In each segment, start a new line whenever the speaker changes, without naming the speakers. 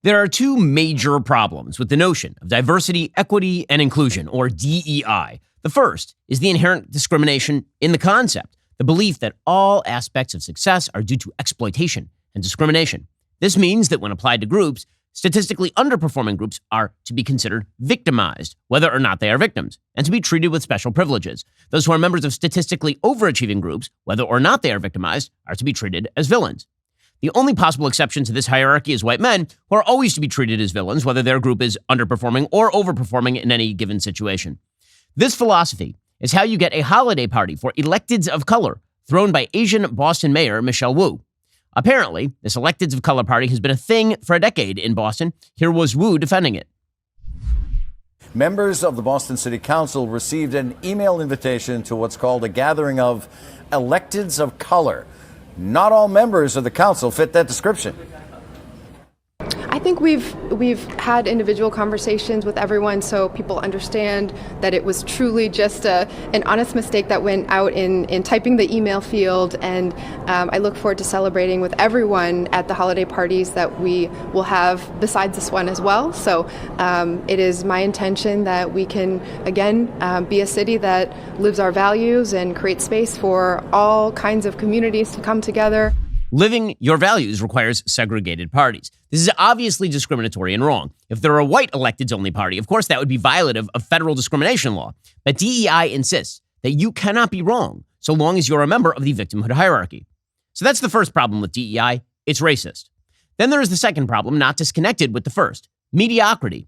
There are two major problems with the notion of diversity, equity, and inclusion, or DEI. The first is the inherent discrimination in the concept, the belief that all aspects of success are due to exploitation and discrimination. This means that when applied to groups, statistically underperforming groups are to be considered victimized, whether or not they are victims, and to be treated with special privileges. Those who are members of statistically overachieving groups, whether or not they are victimized, are to be treated as villains. The only possible exception to this hierarchy is white men, who are always to be treated as villains, whether their group is underperforming or overperforming in any given situation. This philosophy is how you get a holiday party for electeds of color thrown by Asian Boston Mayor Michelle Wu. Apparently, this electeds of color party has been a thing for a decade in Boston. Here was Wu defending it.
Members of the Boston City Council received an email invitation to what's called a gathering of electeds of color. Not all members of the council fit that description.
I think we've had individual conversations with everyone so people understand that it was truly just an honest mistake that went out in typing the email field, and I look forward to celebrating with everyone at the holiday parties that we will have besides this one as well. So it is my intention that we can, again, be a city that lives our values and create space for all kinds of communities to come together.
Living your values requires segregated parties. This is obviously discriminatory and wrong. If there were a white electeds-only party, of course that would be violative of federal discrimination law. But DEI insists that you cannot be wrong so long as you're a member of the victimhood hierarchy. So that's the first problem with DEI. It's racist. Then there is the second problem, not disconnected with the first: mediocrity.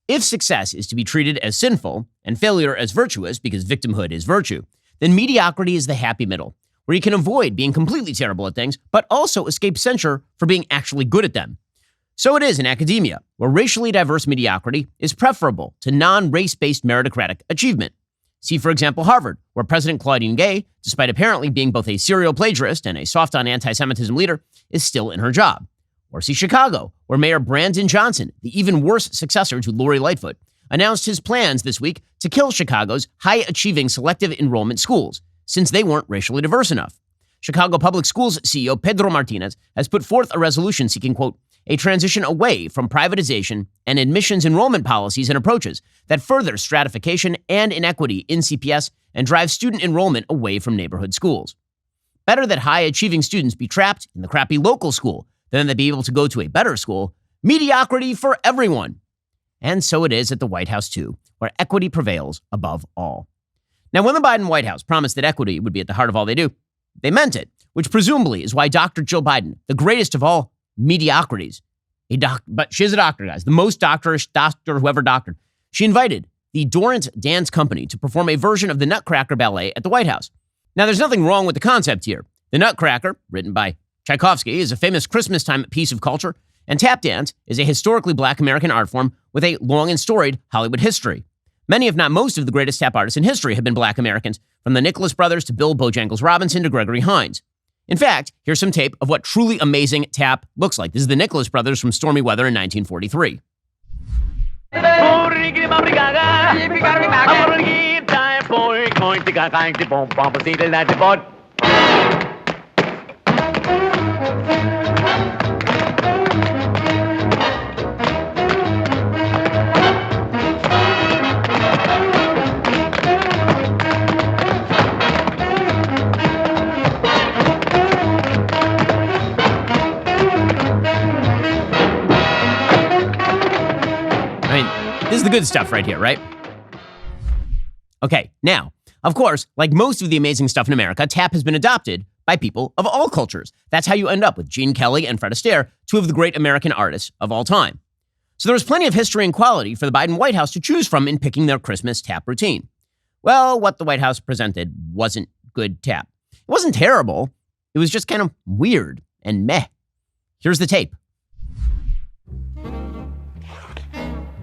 If success is to be treated as sinful and failure as virtuous, because victimhood is virtue, then mediocrity is the happy middle, where you can avoid being completely terrible at things, but also escape censure for being actually good at them. So it is in academia, where racially diverse mediocrity is preferable to non-race-based meritocratic achievement. See, for example, Harvard, where President Claudine Gay, despite apparently being both a serial plagiarist and a soft-on anti-Semitism leader, is still in her job. Or see Chicago, where Mayor Brandon Johnson, the even worse successor to Lori Lightfoot, announced his plans this week to kill Chicago's high-achieving selective enrollment schools, since they weren't racially diverse enough. Chicago Public Schools CEO Pedro Martinez has put forth a resolution seeking, quote, a transition away from privatization and admissions enrollment policies and approaches that further stratification and inequity in CPS and drive student enrollment away from neighborhood schools. Better that high-achieving students be trapped in the crappy local school than they be able to go to a better school. Mediocrity for everyone. And so it is at the White House, too, where equity prevails above all. Now, when the Biden White House promised that equity would be at the heart of all they do, they meant it, which presumably is why Dr. Jill Biden, the greatest of all mediocrities, but she's a doctor, guys, the most doctorish doctor who ever doctored, she invited the Dorrance dance company to perform a version of the Nutcracker ballet at the White House. Now, there's nothing wrong with the concept here. The Nutcracker, written by Tchaikovsky, is a famous Christmas-time piece of culture, and tap dance is a historically Black American art form with a long and storied Hollywood history. Many, if not most, of the greatest tap artists in history have been Black Americans, from the Nicholas Brothers to Bill Bojangles Robinson to Gregory Hines. In fact, here's some tape of what truly amazing tap looks like. This is the Nicholas Brothers from Stormy Weather in 1943. This is the good stuff right here, right? Okay, now, of course, like most of the amazing stuff in America, tap has been adopted by people of all cultures. That's how you end up with Gene Kelly and Fred Astaire, two of the great American artists of all time. So there was plenty of history and quality for the Biden White House to choose from in picking their Christmas tap routine. Well, what the White House presented wasn't good tap. It wasn't terrible. It was just kind of weird and meh. Here's the tape.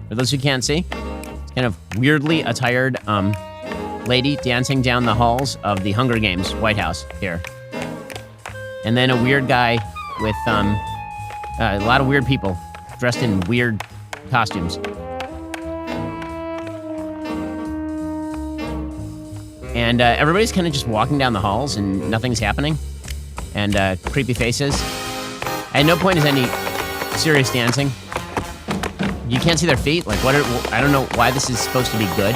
For those who can't see, it's kind of weirdly attired lady dancing down the halls of the Hunger Games White House here. And then a weird guy with a lot of weird people dressed in weird costumes. And everybody's kind of just walking down the halls and nothing's happening. And creepy faces. At no point is any serious dancing. You can't see their feet? Like, I don't know why this is supposed to be good.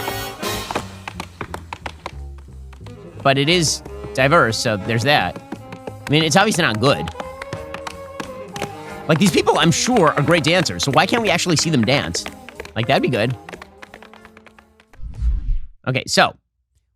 But it is diverse, so there's that. I mean, it's obviously not good. Like, these people, I'm sure, are great dancers, so why can't we actually see them dance? Like, that'd be good. Okay, so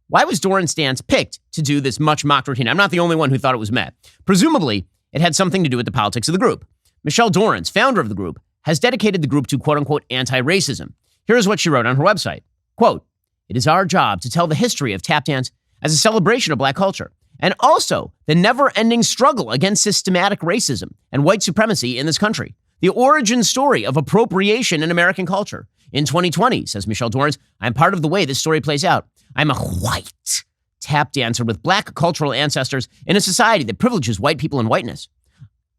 why was Dorrance dance picked to do this much mocked routine? I'm not the only one who thought it was meh. Presumably, it had something to do with the politics of the group. Michelle Dorrance, founder of the group, has dedicated the group to quote-unquote anti-racism. Here's what she wrote on her website. Quote, "It is our job to tell the history of tap dance as a celebration of Black culture, and also the never-ending struggle against systematic racism and white supremacy in this country. The origin story of appropriation in American culture. In 2020, says Michelle Dorrance, I'm part of the way this story plays out. I'm a white tap dancer with Black cultural ancestors in a society that privileges white people and whiteness.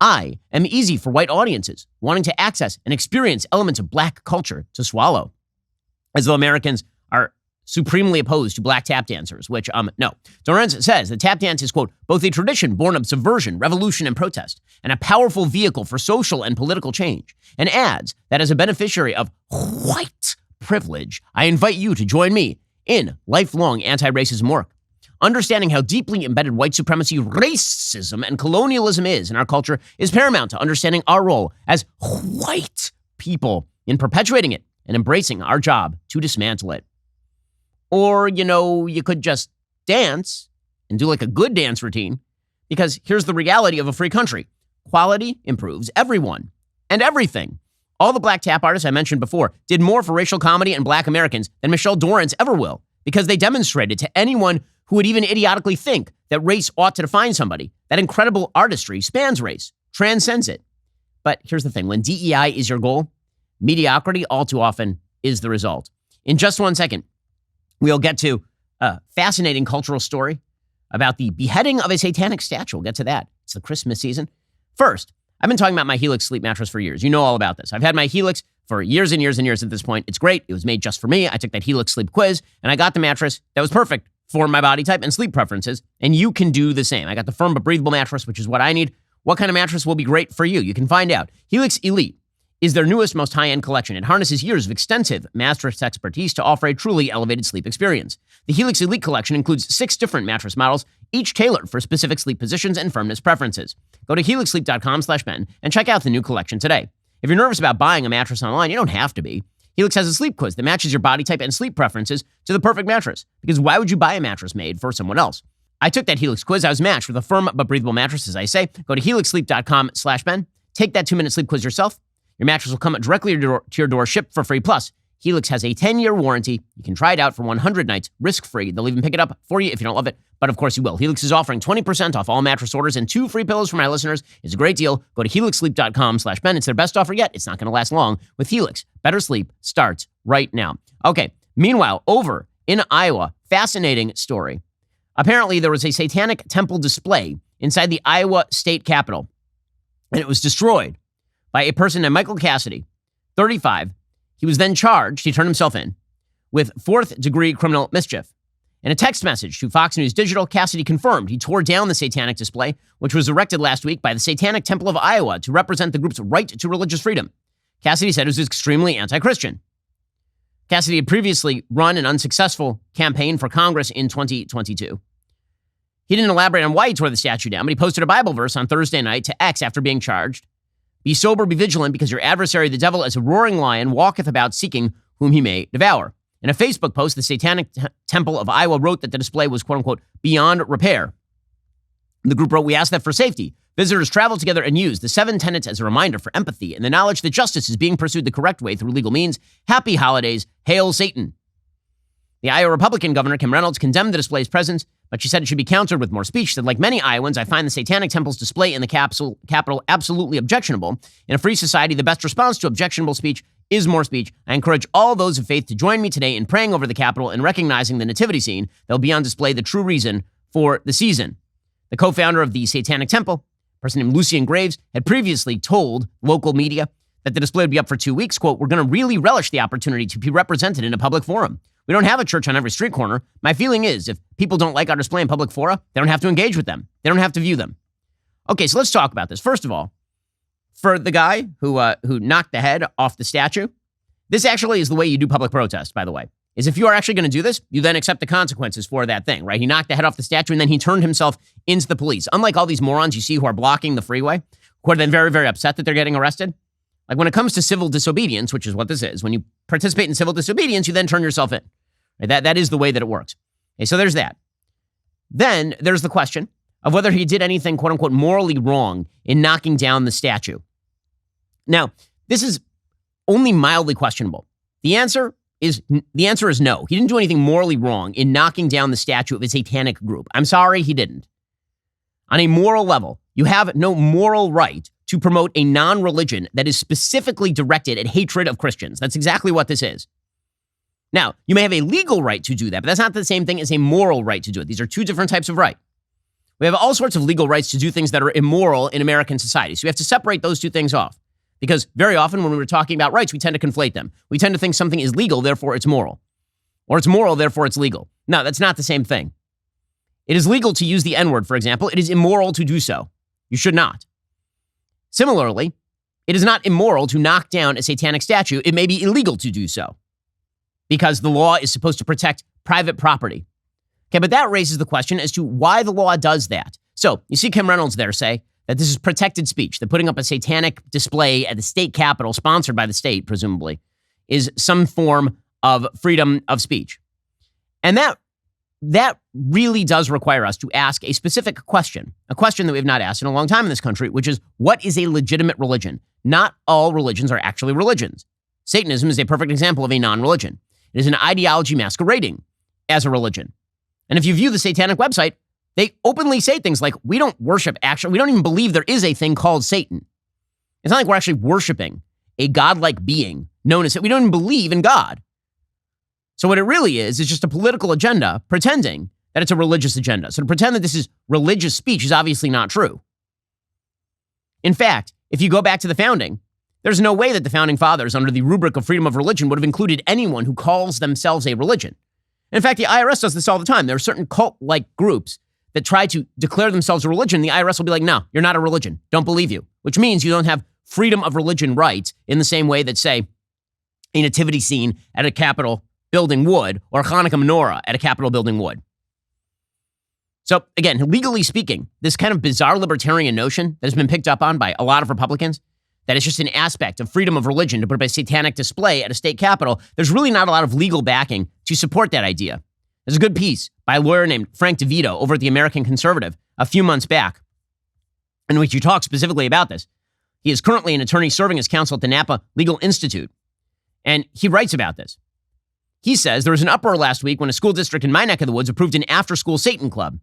I am easy for white audiences wanting to access and experience elements of Black culture to swallow. As though Americans are supremely opposed to Black tap dancers, which, no. Dorrance says that tap dance is, quote, both a tradition born of subversion, revolution, and protest, and a powerful vehicle for social and political change, and adds that as a beneficiary of white privilege, I invite you to join me in lifelong anti-racism work. Understanding how deeply embedded white supremacy, racism, and colonialism is in our culture is paramount to understanding our role as white people in perpetuating it and embracing our job to dismantle it. Or, you could just dance and do like a good dance routine, because here's the reality of a free country. Quality improves everyone and everything. All the Black tap artists I mentioned before did more for racial comedy and Black Americans than Michelle Dorrance ever will, because they demonstrated to anyone who would even idiotically think that race ought to define somebody that incredible artistry spans race, transcends it. But here's the thing. When DEI is your goal, mediocrity all too often is the result. In just 1 second, we'll get to a fascinating cultural story about the beheading of a satanic statue. We'll get to that. It's the Christmas season. First, I've been talking about my Helix sleep mattress for years. You know all about this. I've had my Helix for years and years and years at this point. It's great. It was made just for me. I took that Helix sleep quiz, and I got the mattress that was perfect for my body type and sleep preferences, and you can do the same. I got the firm but breathable mattress, which is what I need. What kind of mattress will be great for you? You can find out. Helix Elite is their newest, most high-end collection. It harnesses years of extensive mattress expertise to offer a truly elevated sleep experience. The Helix Elite collection includes 6 different mattress models, each tailored for specific sleep positions and firmness preferences. Go to helixsleep.com/Ben and check out the new collection today. If you're nervous about buying a mattress online, you don't have to be. Helix has a sleep quiz that matches your body type and sleep preferences to the perfect mattress. Because why would you buy a mattress made for someone else? I took that Helix quiz. I was matched with a firm but breathable mattress, as I say. Go to helixsleep.com/Ben. Take that 2-minute sleep quiz yourself. Your mattress will come directly to your door, shipped for free. Plus, Helix has a 10-year warranty. You can try it out for 100 nights, risk-free. They'll even pick it up for you if you don't love it. But of course you will. Helix is offering 20% off all mattress orders and 2 free pillows for my listeners. It's a great deal. Go to helixsleep.com/Ben. It's their best offer yet. It's not going to last long. With Helix, better sleep starts right now. Okay. Meanwhile, over in Iowa, fascinating story. Apparently, there was a satanic temple display inside the Iowa state capitol, and it was destroyed by a person named Michael Cassidy, 35. He was then charged, he turned himself in, with 4th-degree criminal mischief. In a text message to Fox News Digital, Cassidy confirmed he tore down the satanic display, which was erected last week by the Satanic Temple of Iowa to represent the group's right to religious freedom. Cassidy said it was extremely anti-Christian. Cassidy had previously run an unsuccessful campaign for Congress in 2022. He didn't elaborate on why he tore the statue down, but he posted a Bible verse on Thursday night to X after being charged. Be sober, be vigilant, because your adversary, the devil, as a roaring lion, walketh about seeking whom he may devour. In a Facebook post, the Satanic Temple of Iowa wrote that the display was, quote-unquote, beyond repair. The group wrote, we ask that for safety, visitors travel together and use the 7 tenets as a reminder for empathy and the knowledge that justice is being pursued the correct way through legal means. Happy holidays. Hail Satan. The Iowa Republican governor, Kim Reynolds, condemned the display's presence, but she said it should be countered with more speech. She said, like many Iowans, I find the Satanic Temple's display in the Capitol absolutely objectionable. In a free society, the best response to objectionable speech is more speech. I encourage all those of faith to join me today in praying over the Capitol and recognizing the nativity scene that will be on display, the true reason for the season. The co-founder of the Satanic Temple, a person named Lucian Graves, had previously told local media that the display would be up for 2 weeks. Quote, we're going to really relish the opportunity to be represented in a public forum. We don't have a church on every street corner. My feeling is if people don't like our display in public fora, they don't have to engage with them. They don't have to view them. Okay, so let's talk about this. First of all, for the guy who knocked the head off the statue, This actually is the way you do public protest, by the way, is if you are actually going to do this, you then accept the consequences for that thing, right? He knocked the head off the statue and then he turned himself into the police. Unlike all these morons you see who are blocking the freeway, who are then very, very upset that they're getting arrested. Like when it comes to civil disobedience, which is what this is, when you participate in civil disobedience, you then turn yourself in. Right? That is the way that it works. Okay, so there's that. Then there's the question of whether he did anything, quote unquote, morally wrong in knocking down the statue. Now, this is only mildly questionable. The answer is no. He didn't do anything morally wrong in knocking down the statue of a satanic group. I'm sorry, he didn't. On a moral level, you have no moral right to promote a non-religion that is specifically directed at hatred of Christians. That's exactly what this is. Now, you may have a legal right to do that, but that's not the same thing as a moral right to do it. These are two different types of right. We have all sorts of legal rights to do things that are immoral in American society. So we have to separate those two things off. Because very often when we're talking about rights, we tend to conflate them. We tend to think something is legal, therefore it's moral. Or it's moral, therefore it's legal. No, that's not the same thing. It is legal to use the N-word, for example. It is immoral to do so. You should not. Similarly, it is not immoral to knock down a satanic statue. It may be illegal to do so because the law is supposed to protect private property. Okay, but that raises the question as to why the law does that. So you see Kim Reynolds there say that this is protected speech, that putting up a satanic display at the state capitol, sponsored by the state, presumably, is some form of freedom of speech. And that really does require us to ask a specific question, a question that we have not asked in a long time in this country, which is, what is a legitimate religion? Not all religions are actually religions. Satanism is a perfect example of a non-religion. It is an ideology masquerading as a religion. And if you view the Satanic website, they openly say things like, we don't even believe there is a thing called Satan. It's not like we're actually worshiping a godlike being known as, we don't even believe in God. So what it really is just a political agenda pretending that it's a religious agenda. So to pretend that this is religious speech is obviously not true. In fact, if you go back to the founding, there's no way that the founding fathers, under the rubric of freedom of religion, would have included anyone who calls themselves a religion. In fact, the IRS does this all the time. There are certain cult-like groups that try to declare themselves a religion. The IRS will be like, no, you're not a religion. Don't believe you. Which means you don't have freedom of religion rights in the same way that, say, a nativity scene at a Capitol building would, or Hanukkah menorah at a Capitol building would. So again, legally speaking, this kind of bizarre libertarian notion that has been picked up on by a lot of Republicans, that it's just an aspect of freedom of religion to put up a satanic display at a state capitol, there's really not a lot of legal backing to support that idea. There's a good piece by a lawyer named Frank DeVito over at the American Conservative a few months back, in which he talks specifically about this. He is currently an attorney serving as counsel at the Napa Legal Institute, and he writes about this. He says there was an uproar last week when a school district in my neck of the woods approved an after-school Satan club.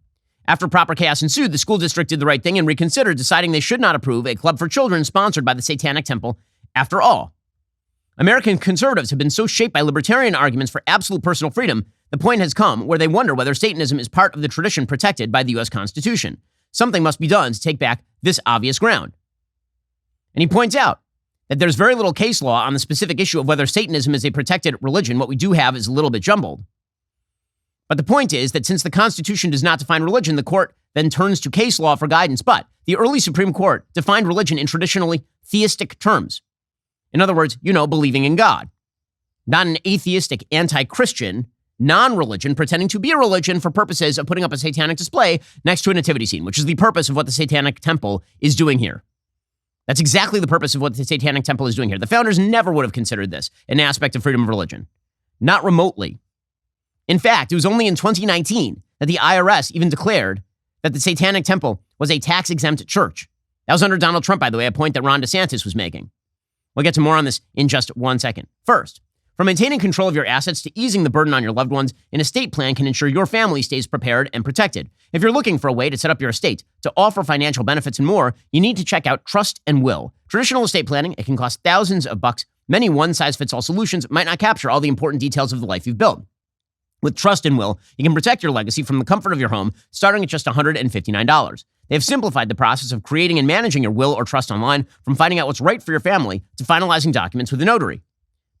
After proper chaos ensued, the school district did the right thing and reconsidered, deciding they should not approve a club for children sponsored by the Satanic Temple after all. American conservatives have been so shaped by libertarian arguments for absolute personal freedom, the point has come where they wonder whether Satanism is part of the tradition protected by the U.S. Constitution. Something must be done to take back this obvious ground. And he points out that there's very little case law on the specific issue of whether Satanism is a protected religion. What we do have is a little bit jumbled. But the point is that since the Constitution does not define religion, the court then turns to case law for guidance. But the early Supreme Court defined religion in traditionally theistic terms. In other words, believing in God. Not an atheistic, anti-Christian, non-religion pretending to be a religion for purposes of putting up a satanic display next to a nativity scene, which is the purpose of what the Satanic Temple is doing here. That's exactly the purpose of what the Satanic Temple is doing here. The founders never would have considered this an aspect of freedom of religion. Not remotely. In fact, it was only in 2019 that the IRS even declared that the Satanic Temple was a tax-exempt church. That was under Donald Trump, by the way, a point that Ron DeSantis was making. We'll get to more on this in just 1 second. First, from maintaining control of your assets to easing the burden on your loved ones, an estate plan can ensure your family stays prepared and protected. If you're looking for a way to set up your estate, to offer financial benefits and more, you need to check out Trust and Will. Traditional estate planning, it can cost thousands of bucks. Many one-size-fits-all solutions might not capture all the important details of the life you've built. With Trust and Will, you can protect your legacy from the comfort of your home, starting at just $159. They have simplified the process of creating and managing your will or trust online, from finding out what's right for your family to finalizing documents with a notary.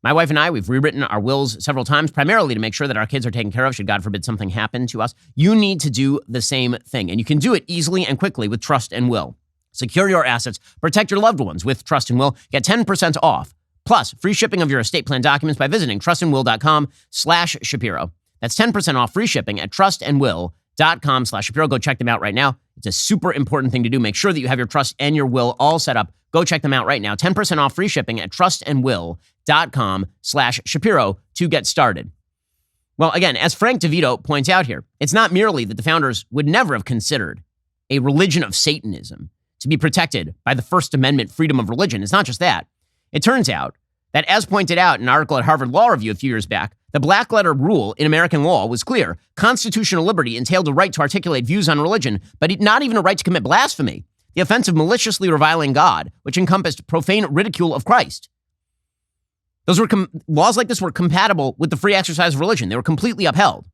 My wife and I, we've rewritten our wills several times, primarily to make sure that our kids are taken care of should, God forbid, something happen to us. You need to do the same thing, and you can do it easily and quickly with Trust and Will. Secure your assets, protect your loved ones with Trust and Will. Get 10% off, Plus, free shipping of your estate plan documents by visiting trustandwill.com/Shapiro. That's 10% off free shipping at trustandwill.com/Shapiro. Go check them out right now. It's a super important thing to do. Make sure that you have your trust and your will all set up. Go check them out right now. 10% off free shipping at trustandwill.com/Shapiro to get started. Well, again, as Frank DeVito points out here, it's not merely that the founders would never have considered a religion of Satanism to be protected by the First Amendment freedom of religion. It's not just that. It turns out that, as pointed out in an article at Harvard Law Review a few years back, the black letter rule in American law was clear. Constitutional liberty entailed a right to articulate views on religion, but not even a right to commit blasphemy, the offense of maliciously reviling God, which encompassed profane ridicule of Christ. Those were laws like this were compatible with the free exercise of religion. They were completely upheld.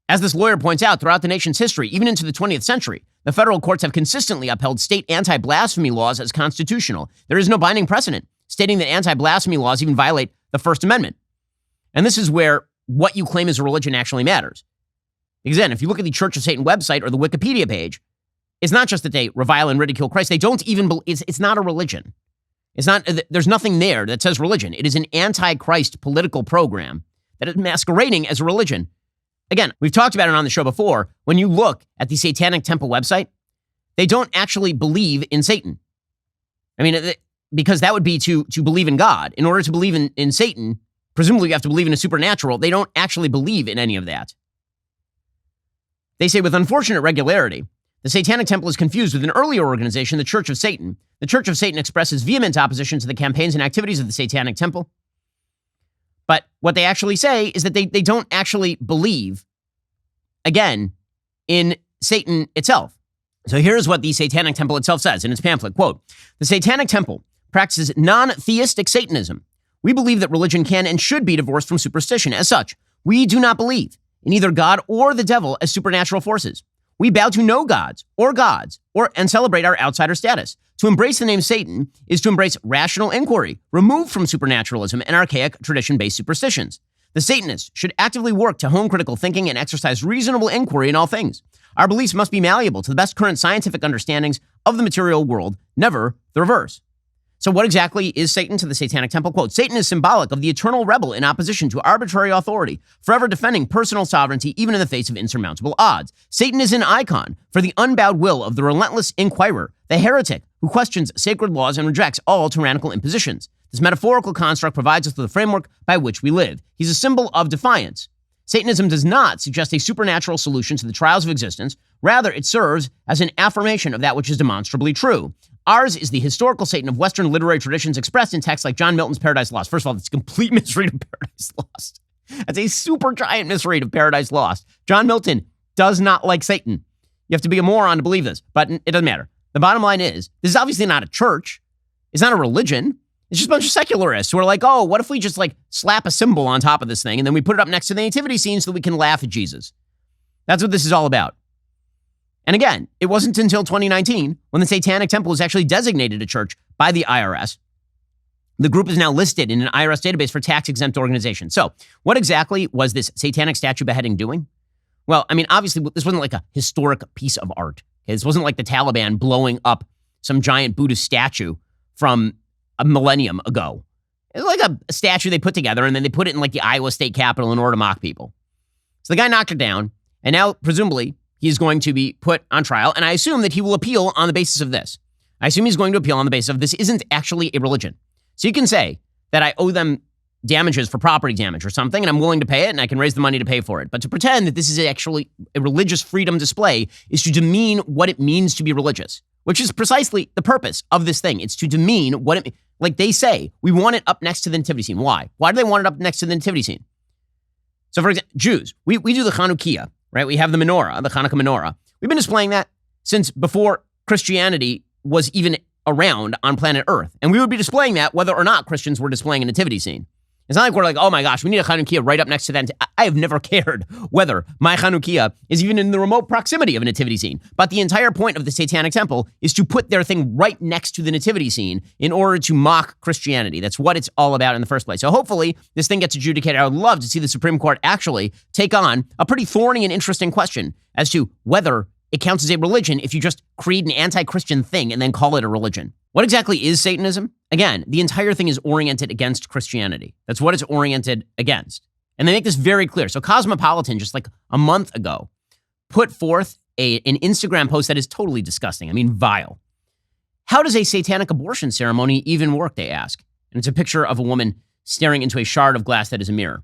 As this lawyer points out, throughout the nation's history, even into the 20th century, the federal courts have consistently upheld state anti-blasphemy laws as constitutional. There is no binding precedent stating that anti-blasphemy laws even violate the First Amendment. And this is where what you claim is a religion actually matters. Because then, if you look at the Church of Satan website or the Wikipedia page, it's not just that they revile and ridicule Christ. They don't even, it's not a religion. It's not, there's nothing there that says religion. It is an anti-Christ political program that is masquerading as a religion. Again, we've talked about it on the show before. When you look at the Satanic Temple website, they don't actually believe in Satan. I mean, because that would be to believe in God. In order to believe in Satan, presumably you have to believe in a supernatural. They don't actually believe in any of that. They say with unfortunate regularity, the Satanic Temple is confused with an earlier organization, the Church of Satan. The Church of Satan expresses vehement opposition to the campaigns and activities of the Satanic Temple. But what they actually say is that they don't actually believe, again, in Satan itself. So here's what the Satanic Temple itself says in its pamphlet, quote, "The Satanic Temple practices non-theistic Satanism. We believe that religion can and should be divorced from superstition. As such, we do not believe in either God or the devil as supernatural forces. We bow to no gods, and celebrate our outsider status. To embrace the name Satan is to embrace rational inquiry, removed from supernaturalism and archaic tradition-based superstitions. The Satanists should actively work to hone critical thinking and exercise reasonable inquiry in all things. Our beliefs must be malleable to the best current scientific understandings of the material world, never the reverse." So what exactly is Satan to the Satanic Temple? Quote, "Satan is symbolic of the eternal rebel in opposition to arbitrary authority, forever defending personal sovereignty even in the face of insurmountable odds. Satan is an icon for the unbowed will of the relentless inquirer, the heretic who questions sacred laws and rejects all tyrannical impositions. This metaphorical construct provides us with a framework by which we live. He's a symbol of defiance. Satanism does not suggest a supernatural solution to the trials of existence. Rather, it serves as an affirmation of that which is demonstrably true. Ours is the historical Satan of Western literary traditions expressed in texts like John Milton's Paradise Lost." First of all, it's a complete misread of Paradise Lost. That's a super giant misread of Paradise Lost. John Milton does not like Satan. You have to be a moron to believe this, but it doesn't matter. The bottom line is, this is obviously not a church. It's not a religion. It's just a bunch of secularists who are like, oh, what if we just slap a symbol on top of this thing and then we put it up next to the nativity scene so that we can laugh at Jesus? That's what this is all about. And again, it wasn't until 2019 when the Satanic Temple was actually designated a church by the IRS. The group is now listed in an IRS database for tax-exempt organizations. So what exactly was this satanic statue beheading doing? Well, I mean, obviously, this wasn't like a historic piece of art. Okay? This wasn't like the Taliban blowing up some giant Buddhist statue from a millennium ago. It was like a statue they put together, and then they put it in the Iowa State Capitol in order to mock people. So the guy knocked it down, and now, presumably, he's going to be put on trial, and I assume that he will appeal on the basis of this. I assume he's going to appeal on the basis of this isn't actually a religion. So you can say that I owe them damages for property damage or something, and I'm willing to pay it, and I can raise the money to pay for it. But to pretend that this is actually a religious freedom display is to demean what it means to be religious, which is precisely the purpose of this thing. It's to demean what it, like they say, we want it up next to the nativity scene. Why? Why do they want it up next to the nativity scene? So for example, Jews, we do the Chanukiah, right? We have the menorah, the Hanukkah menorah. We've been displaying that since before Christianity was even around on planet Earth. And we would be displaying that whether or not Christians were displaying a nativity scene. It's not like we're like, oh my gosh, we need a Chanukiah right up next to that. I have never cared whether my Chanukiah is even in the remote proximity of a nativity scene. But the entire point of the Satanic Temple is to put their thing right next to the nativity scene in order to mock Christianity. That's what it's all about in the first place. So hopefully this thing gets adjudicated. I would love to see the Supreme Court actually take on a pretty thorny and interesting question as to whether it counts as a religion if you just create an anti-Christian thing and then call it a religion. What exactly is Satanism? Again, the entire thing is oriented against Christianity. That's what it's oriented against. And they make this very clear. So Cosmopolitan, just like a month ago, put forth an Instagram post that is totally disgusting. I mean, vile. How does a satanic abortion ceremony even work, they ask. And it's a picture of a woman staring into a shard of glass that is a mirror.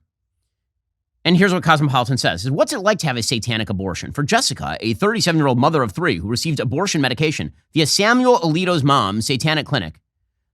And here's what Cosmopolitan says. What's it like to have a satanic abortion? For Jessica, a 37-year-old mother of 3 who received abortion medication via Samuel Alito's mom's satanic clinic.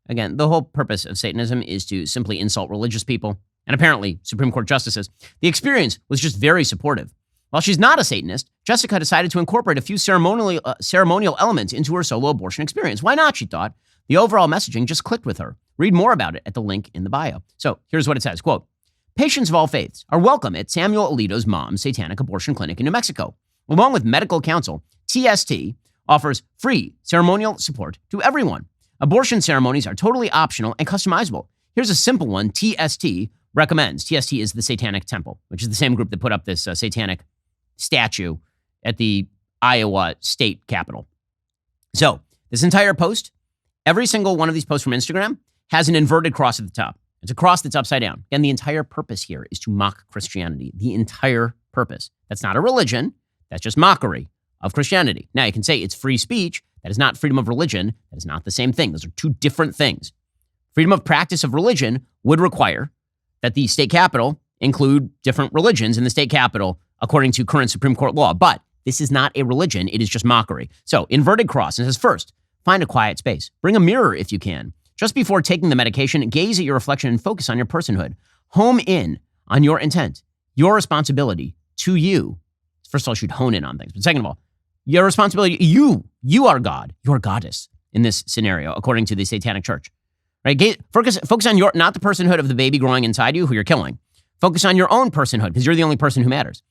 Again, the whole purpose of Satanism is to simply insult religious people, and apparently Supreme Court justices. The experience was just very supportive. While she's not a Satanist, Jessica decided to incorporate a few ceremonial elements into her solo abortion experience. Why not, she thought. The overall messaging just clicked with her. Read more about it at the link in the bio. So here's what it says, quote, patients of all faiths are welcome at Samuel Alito's mom's satanic abortion clinic in New Mexico. Along with medical counsel, TST offers free ceremonial support to everyone. Abortion ceremonies are totally optional and customizable. Here's a simple one TST recommends. TST is the Satanic Temple, which is the same group that put up this satanic statue at the Iowa state capitol. So this entire post, every single one of these posts from Instagram has an inverted cross at the top. It's a cross that's upside down. And the entire purpose here is to mock Christianity. The entire purpose. That's not a religion. That's just mockery of Christianity. Now, you can say it's free speech. That is not freedom of religion. That is not the same thing. Those are two different things. Freedom of practice of religion would require that the state capitol include different religions in the state capitol according to current Supreme Court law. But this is not a religion. It is just mockery. So, inverted cross. And it says, first, find a quiet space. Bring a mirror if you can. Just before taking the medication, gaze at your reflection and focus on your personhood. Home in on your intent, your responsibility to you. First of all, you should hone in on things. But second of all, your responsibility, you are God, you're goddess in this scenario, according to the Satanic Church. Right? Focus on your, not the personhood of the baby growing inside you who you're killing. Focus on your own personhood because you're the only person who matters.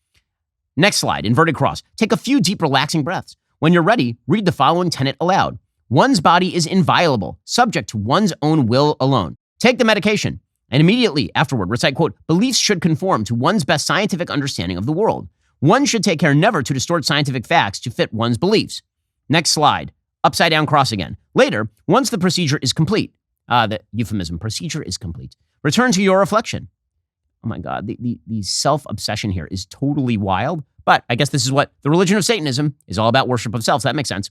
Next slide, inverted cross. Take a few deep, relaxing breaths. When you're ready, read the following tenet aloud. One's body is inviolable, subject to one's own will alone. Take the medication, and immediately afterward recite, quote, beliefs should conform to one's best scientific understanding of the world. One should take care never to distort scientific facts to fit one's beliefs. Next slide, upside down cross again. Later, once the procedure is complete, the euphemism, procedure is complete, return to your reflection. Oh my God, the self-obsession here is totally wild, but I guess this is what the religion of Satanism is all about, worship of self, so that makes sense.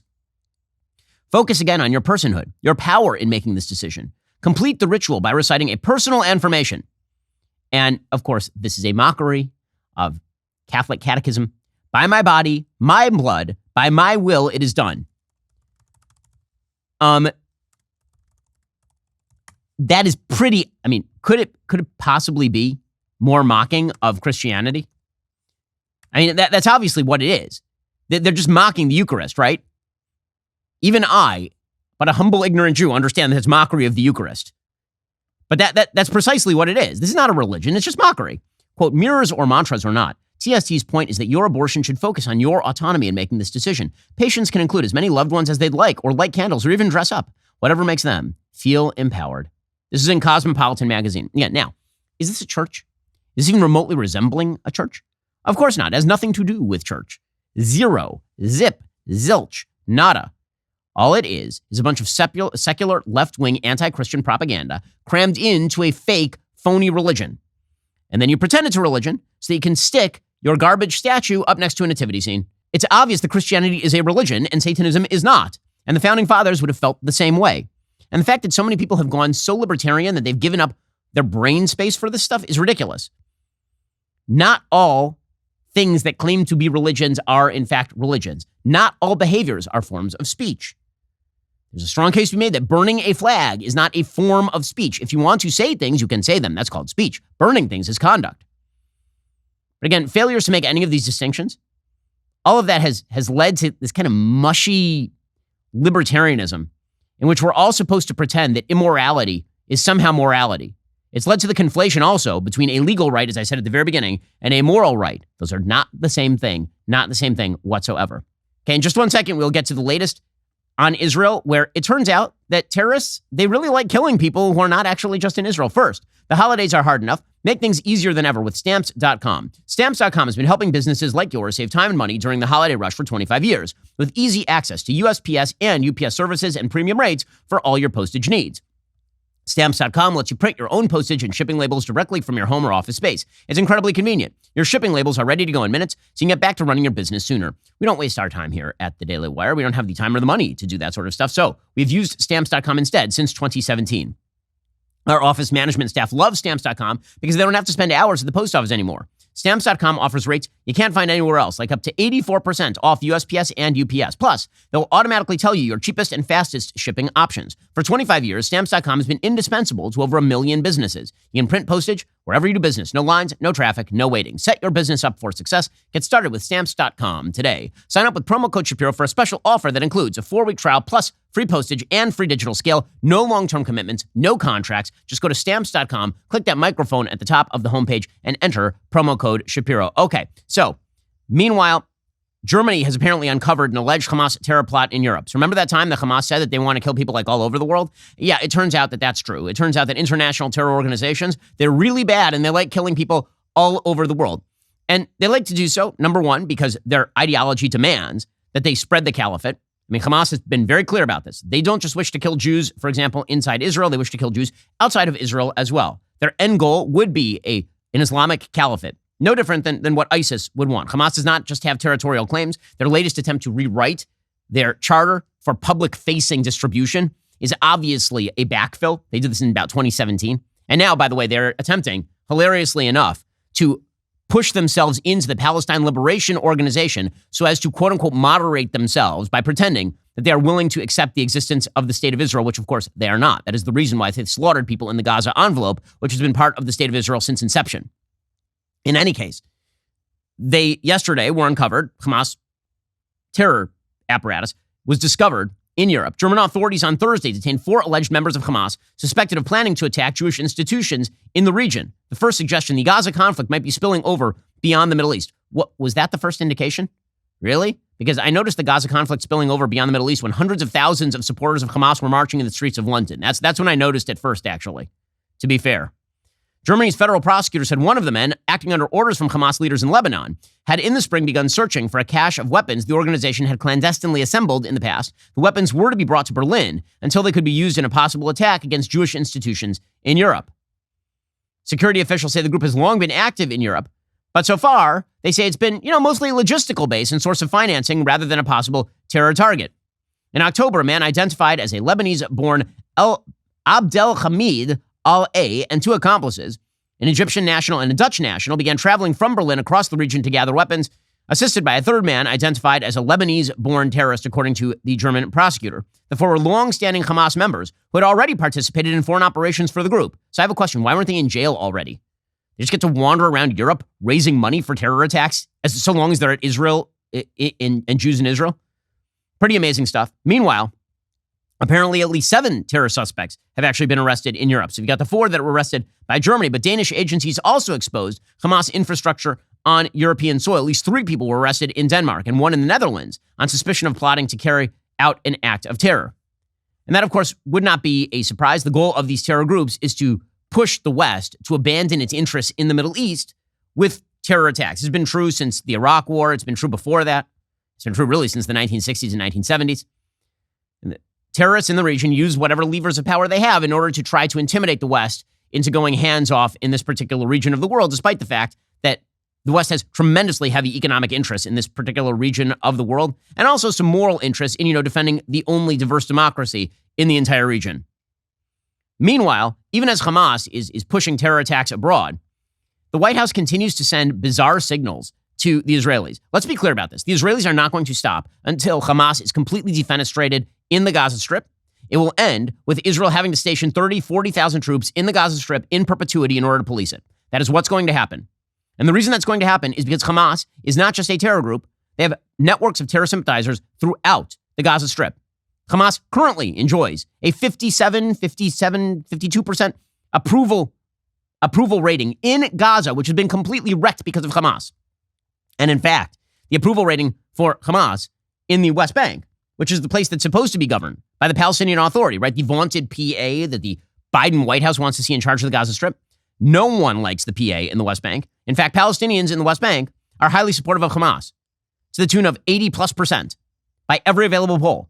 Focus again on your personhood, your power in making this decision. Complete the ritual by reciting a personal affirmation. And of course, this is a mockery of Catholic catechism. By my body, my blood, by my will, it is done. That is pretty, I mean, could it possibly be more mocking of Christianity? I mean, that's obviously what it is. They're just mocking the Eucharist, right? Even I, but a humble, ignorant Jew, understand that it's mockery of the Eucharist. But that's precisely what it is. This is not a religion. It's just mockery. Quote, mirrors or mantras or not. TST's point is that your abortion should focus on your autonomy in making this decision. Patients can include as many loved ones as they'd like, or light candles, or even dress up. Whatever makes them feel empowered. This is in Cosmopolitan magazine. Yeah, now, is this a church? Is this even remotely resembling a church? Of course not. It has nothing to do with church. Zero. Zip. Zilch. Nada. All it is a bunch of secular left-wing anti-Christian propaganda crammed into a fake, phony religion. And then you pretend it's a religion so that you can stick your garbage statue up next to a nativity scene. It's obvious that Christianity is a religion and Satanism is not. And the founding fathers would have felt the same way. And the fact that so many people have gone so libertarian that they've given up their brain space for this stuff is ridiculous. Not all things that claim to be religions are, in fact, religions. Not all behaviors are forms of speech. There's a strong case to be made that burning a flag is not a form of speech. If you want to say things, you can say them. That's called speech. Burning things is conduct. But again, failures to make any of these distinctions, all of that has led to this kind of mushy libertarianism in which we're all supposed to pretend that immorality is somehow morality. It's led to the conflation also between a legal right, as I said at the very beginning, and a moral right. Those are not the same thing, not the same thing whatsoever. Okay, in just 1 second, we'll get to the latest on Israel, where it turns out that terrorists, they really like killing people who are not actually just in Israel. First, the holidays are hard enough. Make things easier than ever with Stamps.com. Stamps.com has been helping businesses like yours save time and money during the holiday rush for 25 years, with easy access to USPS and UPS services and premium rates for all your postage needs. Stamps.com lets you print your own postage and shipping labels directly from your home or office space. It's incredibly convenient. Your shipping labels are ready to go in minutes, so you can get back to running your business sooner. We don't waste our time here at the Daily Wire. We don't have the time or the money to do that sort of stuff, so we've used Stamps.com instead since 2017. Our office management staff loves Stamps.com because they don't have to spend hours at the post office anymore. Stamps.com offers rates you can't find anywhere else, like up to 84% off USPS and UPS. Plus, they'll automatically tell you your cheapest and fastest shipping options. For 25 years, Stamps.com has been indispensable to over 1 million businesses. You can print postage wherever you do business. No lines, no traffic, no waiting. Set your business up for success. Get started with Stamps.com today. Sign up with promo code Shapiro for a special offer that includes a 4-week trial plus free postage and free digital scale. No long-term commitments, no contracts. Just go to Stamps.com, click that microphone at the top of the homepage, and enter promo code Shapiro. Okay, so meanwhile, Germany has apparently uncovered an alleged Hamas terror plot in Europe. So remember that time that Hamas said that they want to kill people like all over the world? Yeah, it turns out that that's true. It turns out that international terror organizations, they're really bad and they like killing people all over the world. And they like to do so, number one, because their ideology demands that they spread the caliphate. I mean, Hamas has been very clear about this. They don't just wish to kill Jews, for example, inside Israel. They wish to kill Jews outside of Israel as well. Their end goal would be an Islamic caliphate. No different than what ISIS would want. Hamas does not just have territorial claims. Their latest attempt to rewrite their charter for public-facing distribution is obviously a backfill. They did this in about 2017. And now, by the way, they're attempting, hilariously enough, to push themselves into the Palestine Liberation Organization so as to, quote-unquote, moderate themselves by pretending that they are willing to accept the existence of the State of Israel, which, of course, they are not. That is the reason why they've slaughtered people in the Gaza envelope, which has been part of the State of Israel since inception. In any case, they yesterday were uncovered. Hamas terror apparatus was discovered in Europe. German authorities on Thursday detained 4 alleged members of Hamas suspected of planning to attack Jewish institutions in the region. The first suggestion, the Gaza conflict might be spilling over beyond the Middle East. What was that the first indication? Really? Because I noticed the Gaza conflict spilling over beyond the Middle East when hundreds of thousands of supporters of Hamas were marching in the streets of London. That's when I noticed it first, actually, to be fair. Germany's federal prosecutor said one of the men, acting under orders from Hamas leaders in Lebanon, had in the spring begun searching for a cache of weapons the organization had clandestinely assembled in the past. The weapons were to be brought to Berlin until they could be used in a possible attack against Jewish institutions in Europe. Security officials say the group has long been active in Europe, but so far, they say it's been, mostly logistical based and source of financing rather than a possible terror target. In October, a man identified as a Lebanese-born Abdelhamid Al-A and 2 accomplices, an Egyptian national and a Dutch national, began traveling from Berlin across the region to gather weapons, assisted by a third man identified as a Lebanese-born terrorist, according to the German prosecutor. The 4 were long-standing Hamas members who had already participated in foreign operations for the group. So I have a question. Why weren't they in jail already? They just get to wander around Europe raising money for terror attacks so long as they're at Israel and Jews in Israel? Pretty amazing stuff. Meanwhile, apparently, at least 7 terror suspects have actually been arrested in Europe. So you've got the 4 that were arrested by Germany, but Danish agencies also exposed Hamas infrastructure on European soil. At least 3 people were arrested in Denmark and 1 in the Netherlands on suspicion of plotting to carry out an act of terror. And that, of course, would not be a surprise. The goal of these terror groups is to push the West to abandon its interests in the Middle East with terror attacks. It's been true since the Iraq War. It's been true before that. It's been true really since the 1960s and 1970s. And the terrorists in the region use whatever levers of power they have in order to try to intimidate the West into going hands-off in this particular region of the world, despite the fact that the West has tremendously heavy economic interests in this particular region of the world, and also some moral interests in, defending the only diverse democracy in the entire region. Meanwhile, even as Hamas is pushing terror attacks abroad, the White House continues to send bizarre signals to the Israelis. Let's be clear about this. The Israelis are not going to stop until Hamas is completely defenestrated in the Gaza Strip. It will end with Israel having to station 30,000, 40,000 troops in the Gaza Strip in perpetuity in order to police it. That is what's going to happen. And the reason that's going to happen is because Hamas is not just a terror group. They have networks of terror sympathizers throughout the Gaza Strip. Hamas currently enjoys a 52% approval rating in Gaza, which has been completely wrecked because of Hamas. And in fact, the approval rating for Hamas in the West Bank which is the place that's supposed to be governed by the Palestinian Authority, right? The vaunted PA that the Biden White House wants to see in charge of the Gaza Strip. No one likes the PA in the West Bank. In fact, Palestinians in the West Bank are highly supportive of Hamas to the tune of 80+% by every available poll.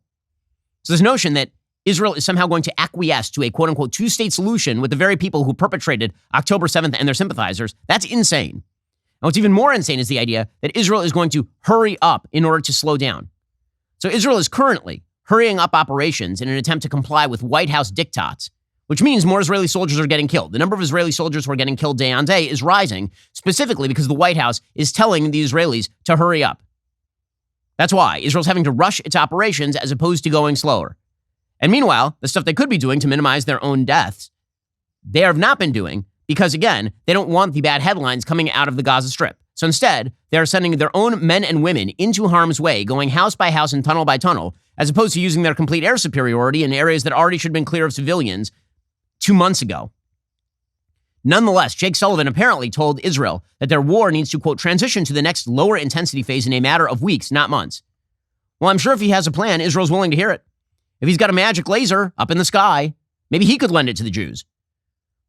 So this notion that Israel is somehow going to acquiesce to a quote-unquote two-state solution with the very people who perpetrated October 7th and their sympathizers, that's insane. And what's even more insane is the idea that Israel is going to hurry up in order to slow down. So Israel is currently hurrying up operations in an attempt to comply with White House diktats, which means more Israeli soldiers are getting killed. The number of Israeli soldiers who are getting killed day on day is rising, specifically because the White House is telling the Israelis to hurry up. That's why Israel's having to rush its operations as opposed to going slower. And meanwhile, the stuff they could be doing to minimize their own deaths, they have not been doing because, again, they don't want the bad headlines coming out of the Gaza Strip. So instead, they are sending their own men and women into harm's way, going house by house and tunnel by tunnel, as opposed to using their complete air superiority in areas that already should have been clear of civilians 2 months ago. Nonetheless, Jake Sullivan apparently told Israel that their war needs to, quote, transition to the next lower intensity phase in a matter of weeks, not months. Well, I'm sure if he has a plan, Israel's willing to hear it. If he's got a magic laser up in the sky, maybe he could lend it to the Jews.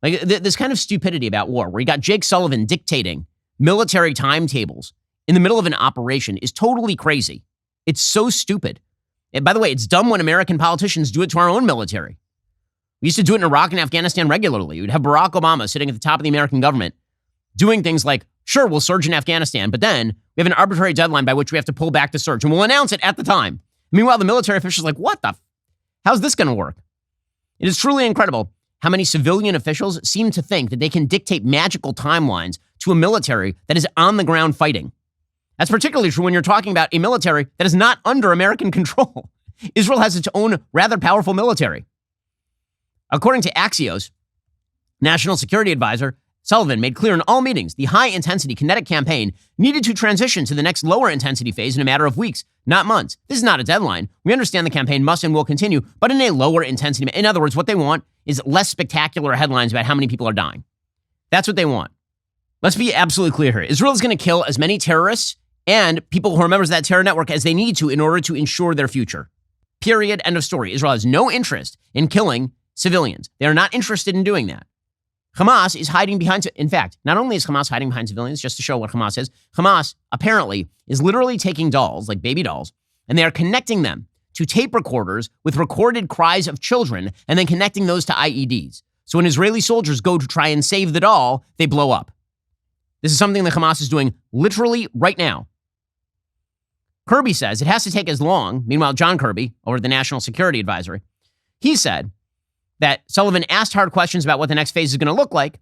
Like this kind of stupidity about war, where you got Jake Sullivan dictating military timetables in the middle of an operation, is totally crazy. It's so stupid. And by the way, it's dumb when American politicians do it to our own military. We used to do it in Iraq and Afghanistan regularly. We'd have Barack Obama sitting at the top of the American government doing things like, sure, we'll surge in Afghanistan, but then we have an arbitrary deadline by which we have to pull back the surge, and we'll announce it at the time. Meanwhile, the military officials are like, what the how's this going to work? It is truly incredible how many civilian officials seem to think that they can dictate magical timelines to a military that is on the ground fighting. That's particularly true when you're talking about a military that is not under American control. Israel has its own rather powerful military. According to Axios, National Security Advisor Sullivan made clear in all meetings the high-intensity kinetic campaign needed to transition to the next lower-intensity phase in a matter of weeks, not months. This is not a deadline. We understand the campaign must and will continue, but in a lower intensity. In other words, what they want is less spectacular headlines about how many people are dying. That's what they want. Let's be absolutely clear here. Israel is going to kill as many terrorists and people who are members of that terror network as they need to in order to ensure their future. Period. End of story. Israel has no interest in killing civilians. They are not interested in doing that. Hamas is hiding behind, in fact, not only is Hamas hiding behind civilians, just to show what Hamas is, Hamas apparently is literally taking dolls, like baby dolls, and they are connecting them to tape recorders with recorded cries of children and then connecting those to IEDs. So when Israeli soldiers go to try and save the doll, they blow up. This is something that Hamas is doing literally right now. Kirby says it has to take as long. Meanwhile, John Kirby, over the National Security Advisory, he said that Sullivan asked hard questions about what the next phase is going to look like.